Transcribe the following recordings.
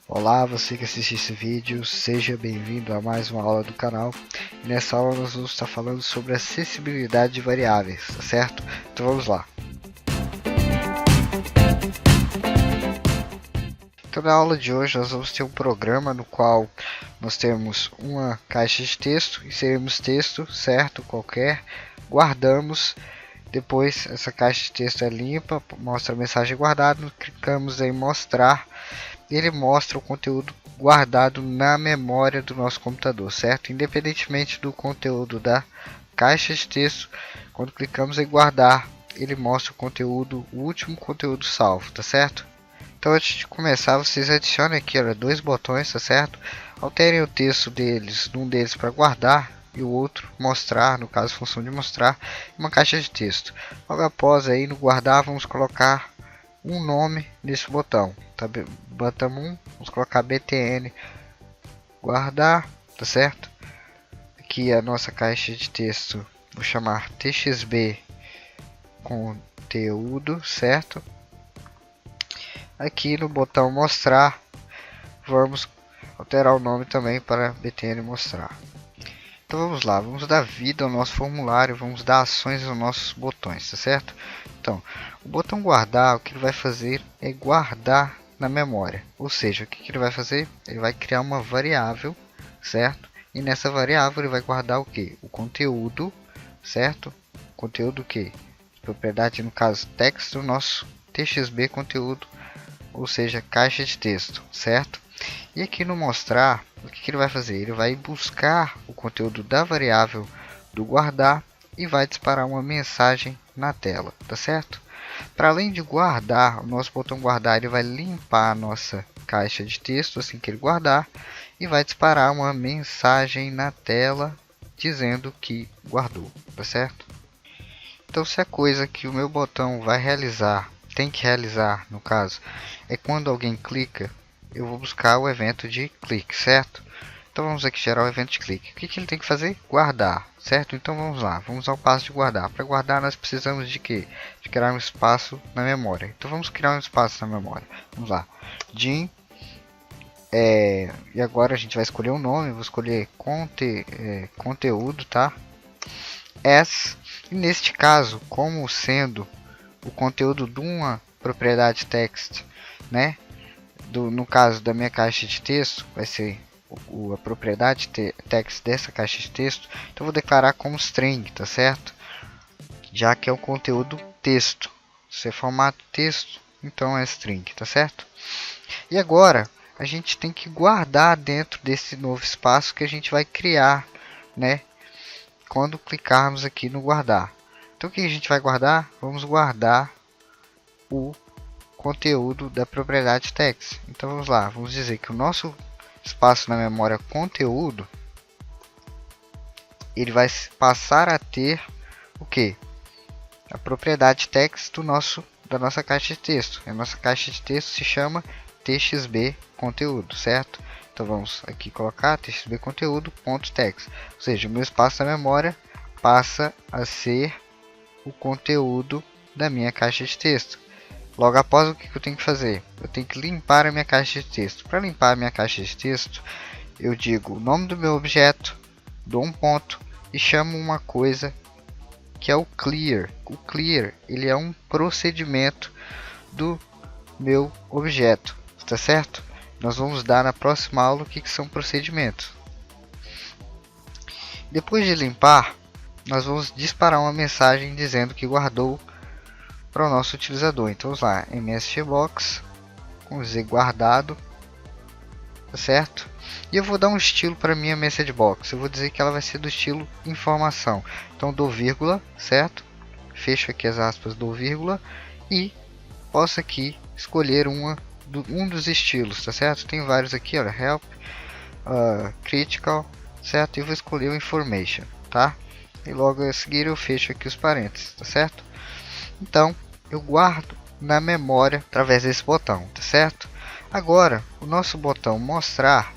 Olá, você que assiste esse vídeo, seja bem-vindo a mais uma aula do canal. E nessa aula nós vamos estar falando sobre acessibilidade de variáveis, tá certo? Então vamos lá. Então na aula de hoje nós vamos ter um programa no qual nós temos uma caixa de texto, inserimos texto, certo? Qualquer, guardamos. Depois essa caixa de texto é limpa, mostra a mensagem guardada, clicamos em mostrar. Ele mostra o conteúdo guardado na memória do nosso computador, certo? Independentemente do conteúdo da caixa de texto, quando clicamos em guardar, ele mostra o conteúdo, o último conteúdo salvo, tá certo? Então antes de começar, vocês adicionem aqui, olha, dois botões, tá certo? Alterem o texto deles, um deles para guardar e o outro mostrar, no caso função de mostrar, uma caixa de texto. Logo após aí no guardar, vamos colocar um nome nesse botão, tá? Botão 1, vamos colocar btn guardar, tá certo? Aqui a nossa caixa de texto, vou chamar txb conteúdo, certo? Aqui no botão mostrar, vamos alterar o nome também para btn mostrar. Então vamos lá, vamos dar vida ao nosso formulário, vamos dar ações aos nossos botões, tá certo? Então, o botão guardar, o que ele vai fazer é guardar na memória. Ou seja, o que ele vai fazer? Ele vai criar uma variável, certo? E nessa variável ele vai guardar o que? O conteúdo, certo? Conteúdo que? Propriedade, no caso, text do nosso txb conteúdo, ou seja, caixa de texto, certo? E aqui no mostrar, o que ele vai fazer? Ele vai buscar o conteúdo da variável do guardar e vai disparar uma mensagem na tela, tá certo? Para além de guardar, o nosso botão guardar, ele vai limpar a nossa caixa de texto assim que ele guardar e vai disparar uma mensagem na tela dizendo que guardou, tá certo? Então se a coisa que o meu botão vai realizar, tem que realizar no caso, é quando alguém clica, eu vou buscar o evento de clique, certo? Então vamos aqui gerar o evento de clique. O que ele tem que fazer? Guardar, certo? Então vamos lá, vamos ao passo de guardar. Para guardar nós precisamos de quê? De criar um espaço na memória. Então vamos criar um espaço na memória. Vamos lá, din, e agora a gente vai escolher um nome. Vou escolher conteúdo, tá? As, e neste caso, como sendo o conteúdo de uma propriedade text, né? No caso da minha caixa de texto, vai ser a propriedade text dessa caixa de texto, então vou declarar como string, tá certo? Já que é o conteúdo texto. Se é formato texto, então é string, tá certo? E agora a gente tem que guardar dentro desse novo espaço que a gente vai criar, né? Quando clicarmos aqui no guardar. Então o que a gente vai guardar? Vamos guardar o conteúdo da propriedade text. Então vamos lá, vamos dizer que o nosso espaço na memória conteúdo, ele vai passar a ter o que? A propriedade text da nossa caixa de texto. A nossa caixa de texto se chama txb conteúdo, certo? Então vamos aqui colocar txb conteúdo.text, ou seja, o meu espaço na memória passa a ser o conteúdo da minha caixa de texto. Logo após, o que eu tenho que fazer? Eu tenho que limpar a minha caixa de texto. Para limpar a minha caixa de texto, eu digo o nome do meu objeto, dou um ponto e chamo uma coisa que é o clear. O clear, ele é um procedimento do meu objeto, tá certo? Nós vamos dar na próxima aula o que são procedimentos. Depois de limpar, nós vamos disparar uma mensagem dizendo que guardou para o nosso utilizador. Então vamos lá, msgbox, vamos dizer guardado, tá certo? E eu vou dar um estilo para minha messagebox. Eu vou dizer que ela vai ser do estilo informação. Então dou vírgula, certo? Fecho aqui as aspas, dou vírgula e posso aqui escolher um dos estilos, tá certo? Tem vários aqui, olha, help, critical, certo? E vou escolher o information, tá? E logo a seguir eu fecho aqui os parênteses, tá certo? Então, eu guardo na memória através desse botão, tá certo? Agora, o nosso botão mostrar,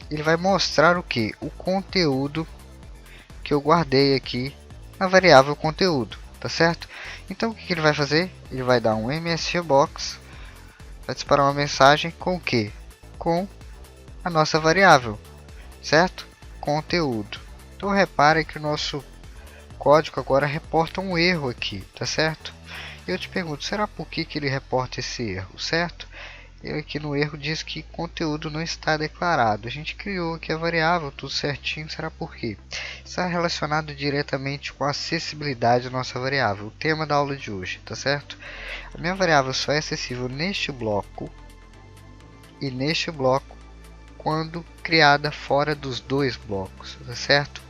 ele vai mostrar o que? O conteúdo que eu guardei aqui na variável conteúdo, tá certo? Então, o que ele vai fazer? Ele vai dar um msgbox vai disparar uma mensagem com o que? Com a nossa variável, certo? Conteúdo. Então repare que o nosso código agora reporta um erro aqui, tá certo? Eu te pergunto, será por que ele reporta esse erro, certo? Ele aqui no erro diz que conteúdo não está declarado. A gente criou aqui a variável, tudo certinho, será por quê? Está relacionado diretamente com a acessibilidade da nossa variável, o tema da aula de hoje, tá certo? A minha variável só é acessível neste bloco e neste bloco quando criada fora dos dois blocos, tá certo?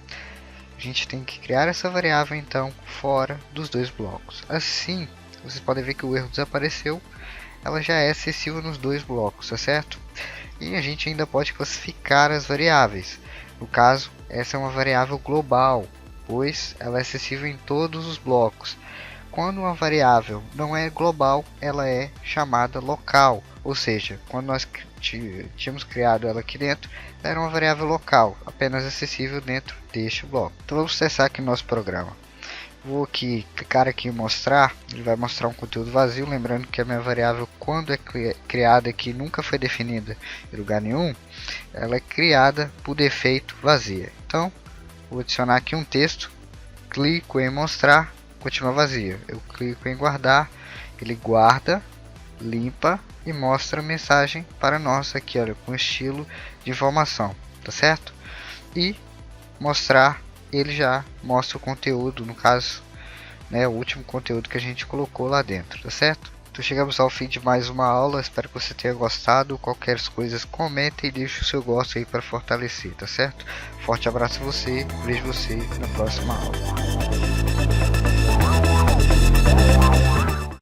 A gente tem que criar essa variável então fora dos dois blocos. Assim, vocês podem ver que o erro desapareceu. Ela já é acessível nos dois blocos, tá certo? E a gente ainda pode classificar as variáveis. No caso, essa é uma variável global, pois ela é acessível em todos os blocos. Quando uma variável não é global, ela é chamada local, ou seja, quando nós tínhamos criado ela aqui dentro, ela era uma variável local, apenas acessível dentro deste bloco. Então vamos testar aqui no nosso programa. Vou aqui clicar aqui em mostrar, ele vai mostrar um conteúdo vazio, lembrando que a minha variável, quando é criada aqui, nunca foi definida em lugar nenhum, ela é criada por defeito vazia. Então, vou adicionar aqui um texto, clico em mostrar, continua vazia. Eu clico em guardar, ele guarda, limpa e mostra a mensagem para nós aqui, olha, com estilo de informação, tá certo? E mostrar, ele já mostra o conteúdo, no caso, né, o último conteúdo que a gente colocou lá dentro, tá certo? Então chegamos ao fim de mais uma aula, espero que você tenha gostado. Qualquer coisa, comenta e deixe o seu gosto aí para fortalecer, tá certo? Forte abraço a você, vejo você na próxima aula.